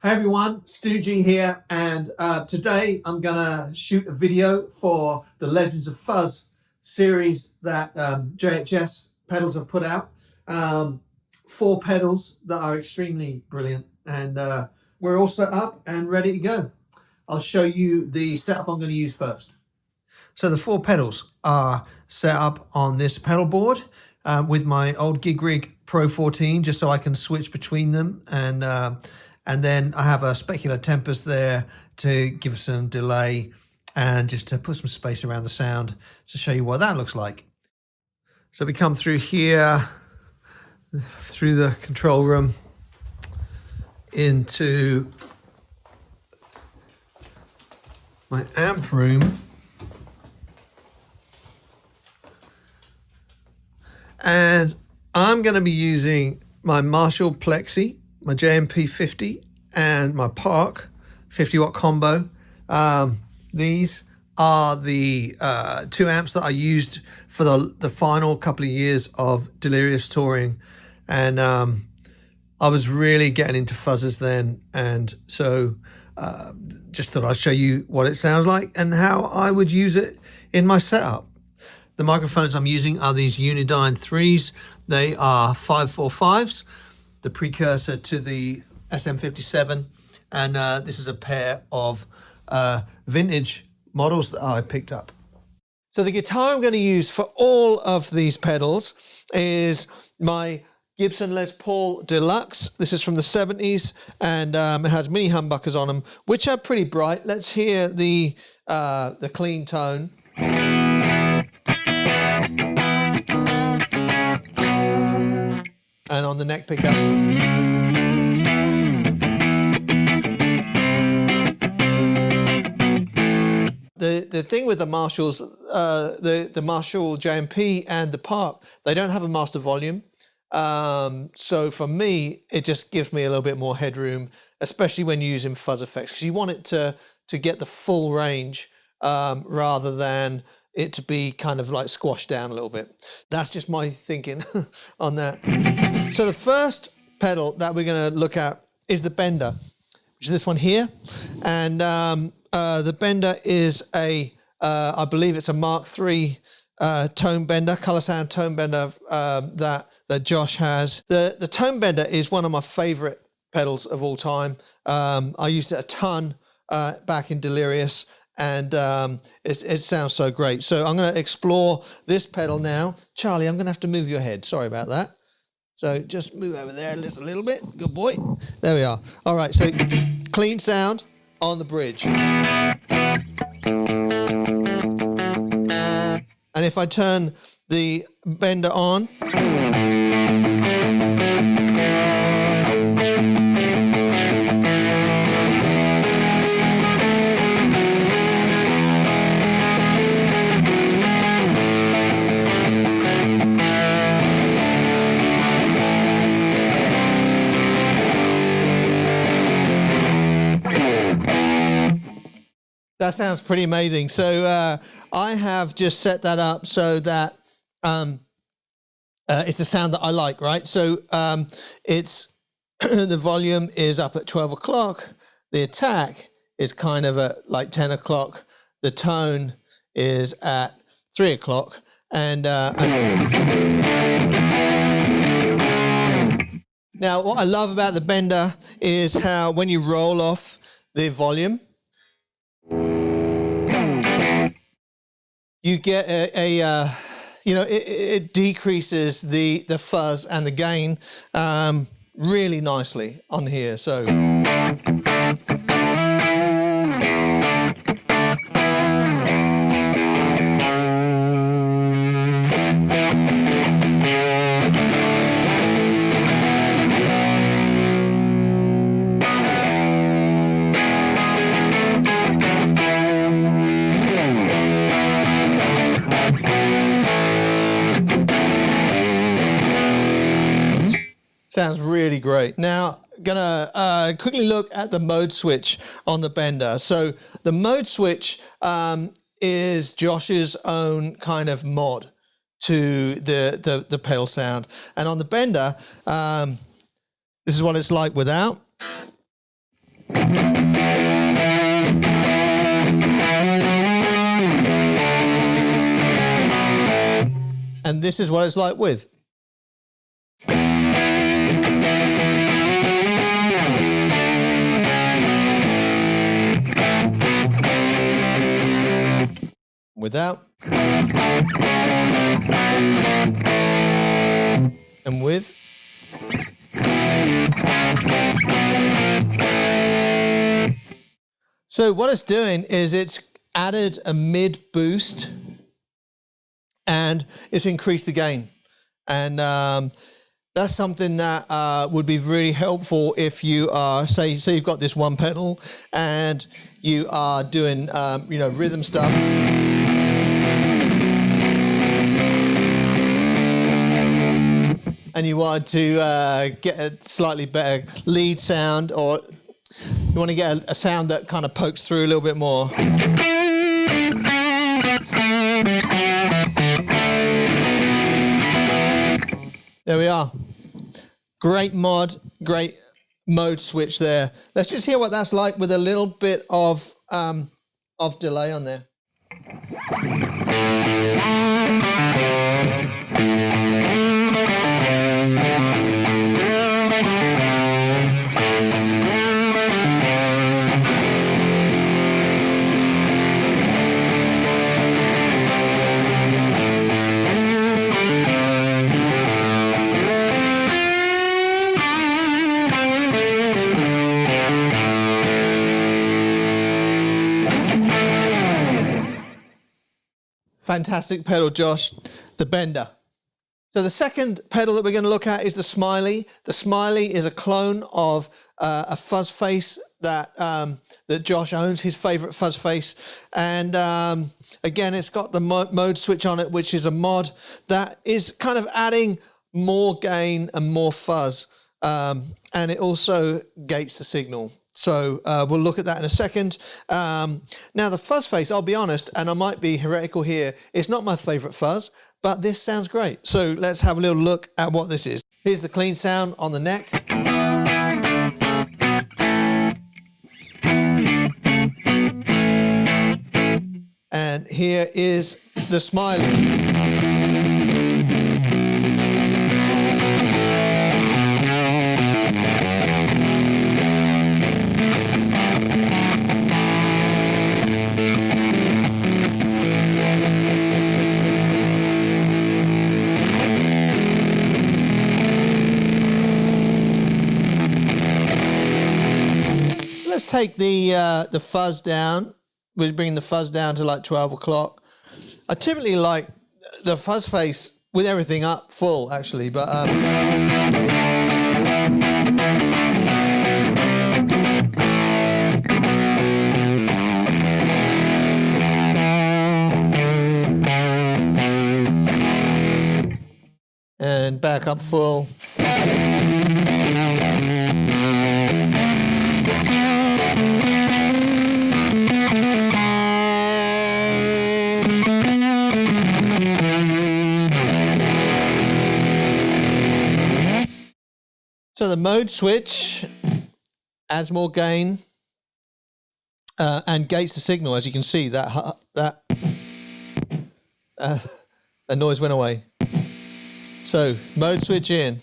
Hey everyone, Stu G here, and today I'm gonna shoot a video for the Legends of Fuzz series that JHS pedals have put out. 4 pedals that are extremely brilliant, and we're all set up and ready to go. I'll show you the setup I'm going to use first. So the 4 pedals are set up on this pedal board with my old Gig Rig Pro 14, just so I can switch between them, and then I have a Specular Tempus there to give some delay and just to put some space around the sound to show you what that looks like. So we come through here, through the control room, into my amp room. And I'm going to be using my Marshall Plexi, my JMP 50, and my Park 50-watt combo. These are the 2 amps that I used for the final couple of years of Delirious touring. And I was really getting into fuzzes then. And so just thought I'd show you what it sounds like and how I would use it in my setup. The microphones I'm using are these Unidyne 3s. They are 545s, the precursor to the SM57. And this is a pair of vintage models that I picked up. So the guitar I'm going to use for all of these pedals is my Gibson Les Paul Deluxe. This is from the 70s, and it has mini humbuckers on them, which are pretty bright. Let's hear the clean tone. And on the neck pickup. The thing with the Marshalls, the Marshall JMP and the Park, they don't have a master volume. So for me, it just gives me a little bit more headroom, especially when you're using fuzz effects, because you want it to get the full range rather than it to be kind of like squashed down a little bit. That's just my thinking on that. So the first pedal that we're going to look at is the Bender, which is this one here. And the Bender is I believe it's a Mark III tone bender, color sound tone bender that Josh has. The tone bender is one of my favorite pedals of all time. I used it a ton back in Delirious, and it sounds so great. So I'm going to explore this pedal now. Charlie, I'm going to have to move your head. Sorry about that. So just move over there just a little bit. Good boy. There we are. All right, so clean sound on the bridge. And if I turn the Bender on, that sounds pretty amazing. So I have just set that up so that it's a sound that I like, right? So it's the volume is up at 12 o'clock. The attack is kind of at like 10 o'clock. The tone is at 3 o'clock. And now what I love about the Bender is how when you roll off the volume, you get it decreases the fuzz and the gain really nicely on here. So sounds really great. Now, gonna quickly look at the mode switch on the Bender. So the mode switch is Josh's own kind of mod to the pedal sound. And on the Bender, this is what it's like without. And this is what it's like with. Without. And with. So what it's doing is it's added a mid boost and it's increased the gain. And that's something that would be really helpful if you are, say you've got this one pedal and you are doing, you know, rhythm stuff. And you want to get a slightly better lead sound, or you want to get a sound that kind of pokes through a little bit more. There we are. Great mod, great mode switch there. Let's just hear what that's like with a little bit of delay on there. Fantastic pedal, Josh, the Bender. So the second pedal that we're going to look at is the Smiley. The Smiley is a clone of a fuzz face that that Josh owns, his favorite fuzz face. And again, it's got the mode switch on it, which is a mod that is kind of adding more gain and more fuzz. And it also gates the signal. So we'll look at that in a second. Now the fuzz face, I'll be honest, and I might be heretical here, it's not my favorite fuzz, but this sounds great. So let's have a little look at what this is. Here's the clean sound on the neck. And here is the Smiley. Let's take the fuzz down. We're bringing the fuzz down to like 12 o'clock. I typically like the fuzz face with everything up full, actually, but and back up full. So the mode switch adds more gain and gates the signal. As you can see, that noise went away. So mode switch in.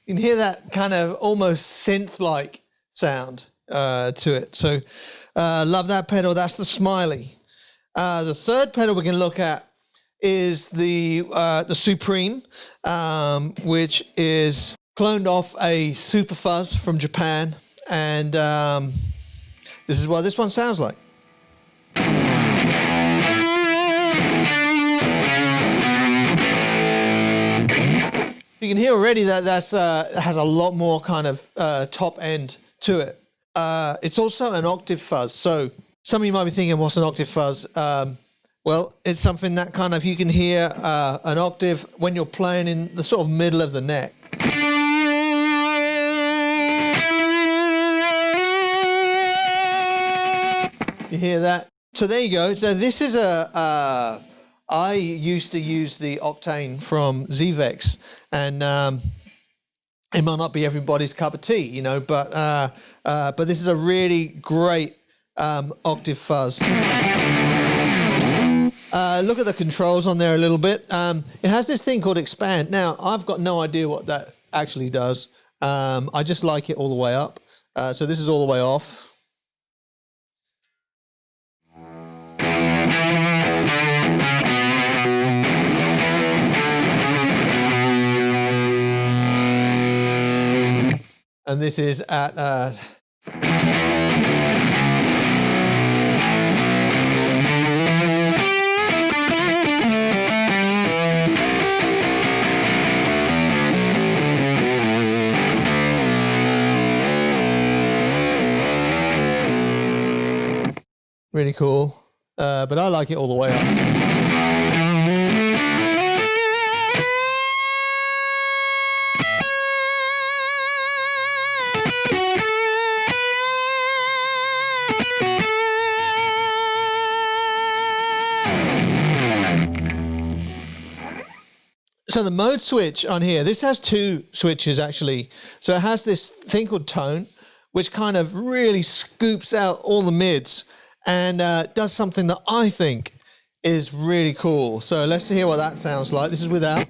You can hear that kind of almost synth-like sound to it. So love that pedal. That's the Smiley. The third pedal we can look at is the Supreme, which is cloned off a Super Fuzz from Japan, and this is what this one sounds like. You can hear already that that's has a lot more kind of top end to it. It's also an octave fuzz, so some of you might be thinking, what's an octave fuzz? Well, it's something that kind of, you can hear an octave when you're playing in the sort of middle of the neck. You hear that? So there you go. So this is I used to use the Octane from Zvex, and it might not be everybody's cup of tea, you know, but this is a really great octave fuzz. Look at the controls on there a little bit. It has this thing called expand. Now, I've got no idea what that actually does. I just like it all the way up. So this is all the way off. And this is at really cool, but I like it all the way up. So the mode switch on here, this has two switches actually. So it has this thing called tone, which kind of really scoops out all the mids and does something that I think is really cool. So let's hear what that sounds like. This is without.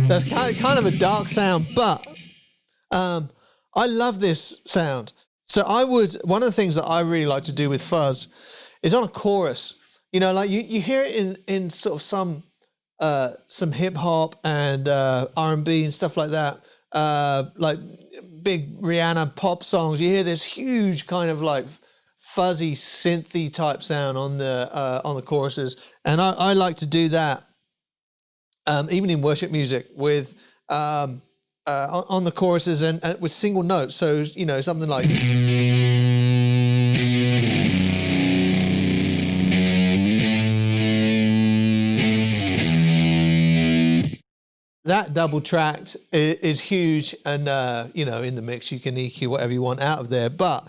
That's kind of a dark sound, but I love this sound. So one of the things that I really like to do with fuzz is on a chorus, you know, like you hear it in sort of some hip hop and R&B and stuff like that, like big Rihanna pop songs. You hear this huge kind of like fuzzy synthy type sound on the choruses, and I like to do that even in worship music with on the choruses and with single notes. So, you know, something like. That double tracked is huge, and you know, in the mix you can EQ whatever you want out of there. But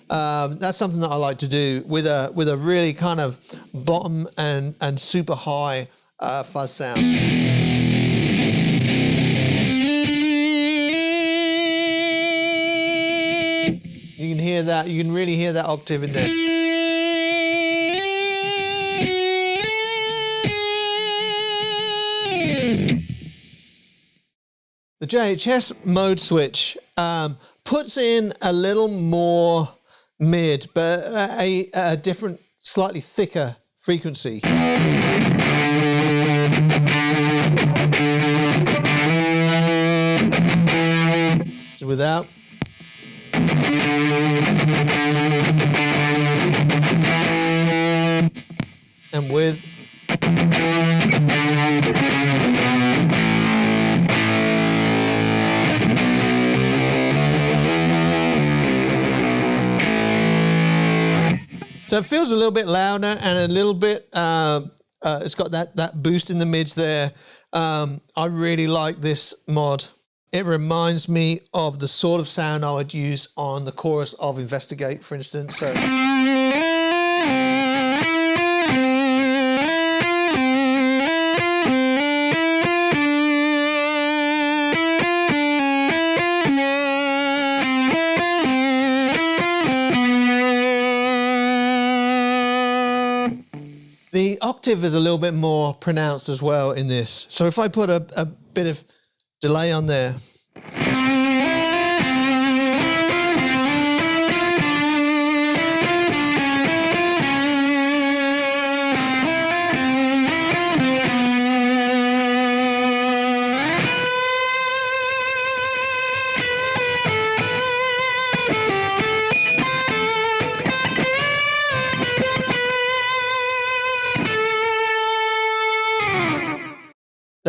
that's something that I like to do with a really kind of bottom and super high fuzz sound. You can hear that. You can really hear that octave in there. The JHS mode switch puts in a little more mid, but a different, slightly thicker frequency. So without. And with. So it feels a little bit louder and a little bit, it's got that boost in the mids there. I really like this mod. It reminds me of the sort of sound I would use on the chorus of Investigate, for instance. So. The octave is a little bit more pronounced as well in this. So if I put a bit of delay on there.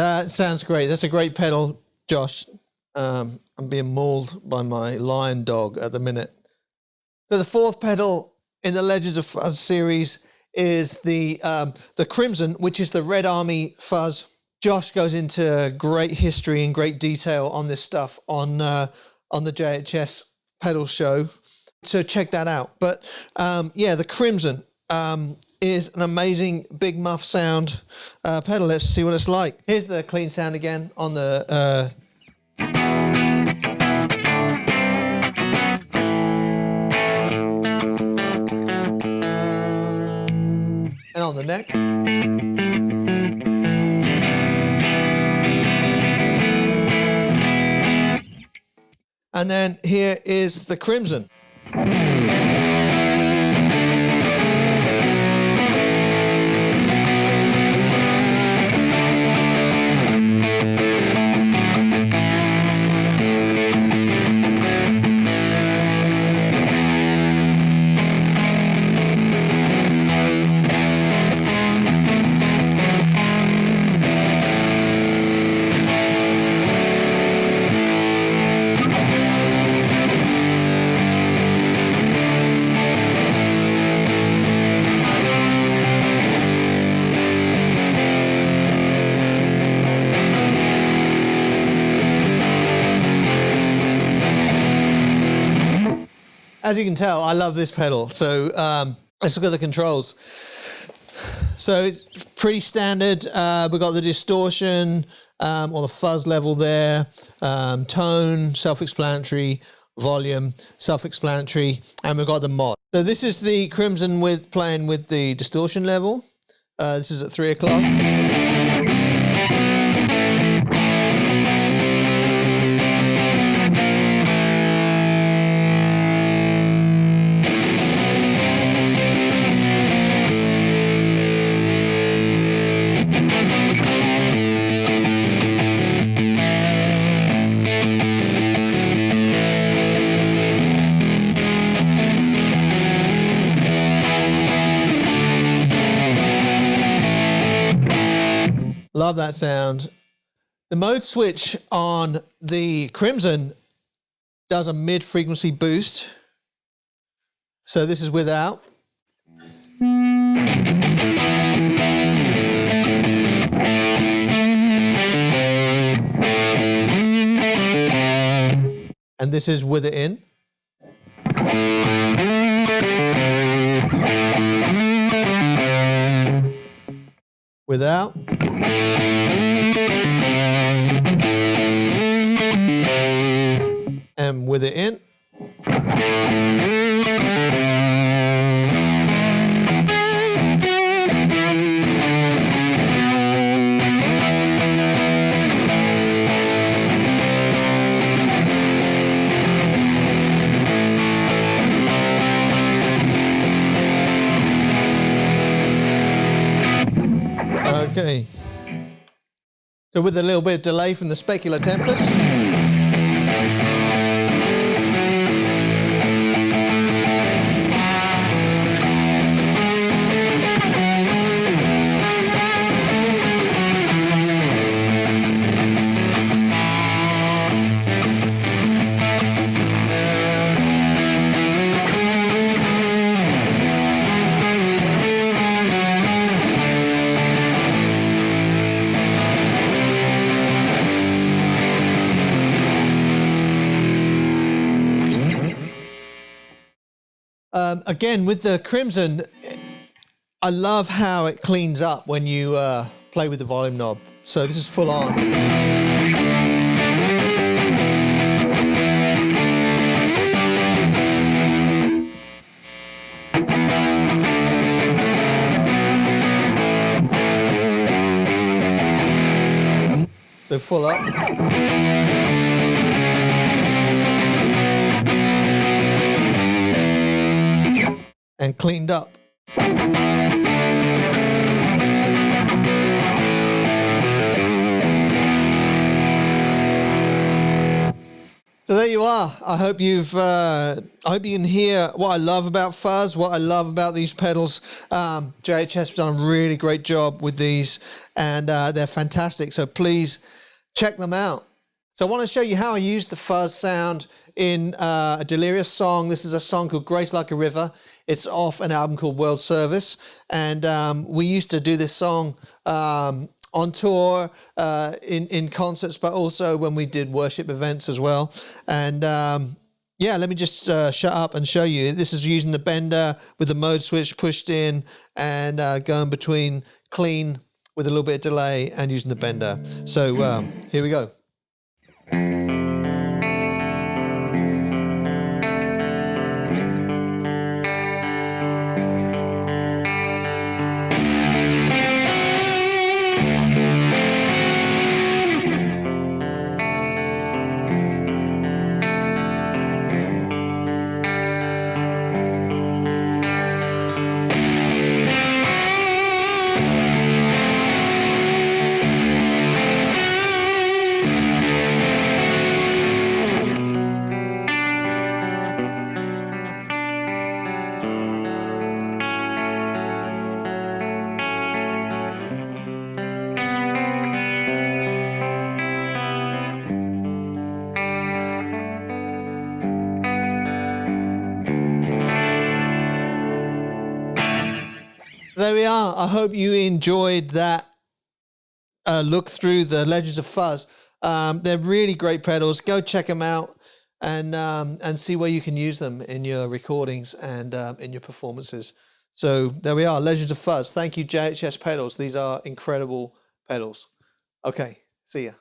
That sounds great. That's a great pedal, Josh. I'm being mauled by my lion dog at the minute. So the fourth pedal in the Legends of Fuzz series is the Crimson, which is the Red Army fuzz. Josh goes into great history and great detail on this stuff on the JHS pedal show. So check that out. But yeah, the Crimson is an amazing big muff sound pedal. Let's see what it's like. Here's the clean sound again on the... and on the neck. And then here is the Crimson. As you can tell, I love this pedal. So let's look at the controls. So it's pretty standard. We've got the distortion or the fuzz level there, tone, self-explanatory, volume, self-explanatory, and we've got the mod. So this is the Crimson with playing with the distortion level. This is at 3 o'clock. Love that sound. The mode switch on the Crimson does a mid-frequency boost. So this is without. And this is with it in. Without. And with it in. Okay. So with a little bit of delay from the Specular Tempus. Again, with the Crimson, I love how it cleans up when you play with the volume knob. So this is full on. So full up. And cleaned up. So there you are. I hope you can hear what I love about fuzz, what I love about these pedals. JHS have done a really great job with these, and they're fantastic. So please check them out. So I want to show you how I used the fuzz sound in a Delirious song. This is a song called Grace Like a River. It's off an album called World Service, and we used to do this song on tour, in concerts, but also when we did worship events as well. And yeah, let me just shut up and show you. This is using the bender with the mode switch pushed in and going between clean with a little bit of delay and using the bender. So here we go. There we are. I hope you enjoyed that look through the Legends of Fuzz. They're really great pedals. Go check them out and see where you can use them in your recordings and in your performances. So there we are, Legends of Fuzz. Thank you, JHS Pedals. These are incredible pedals. Okay, see ya.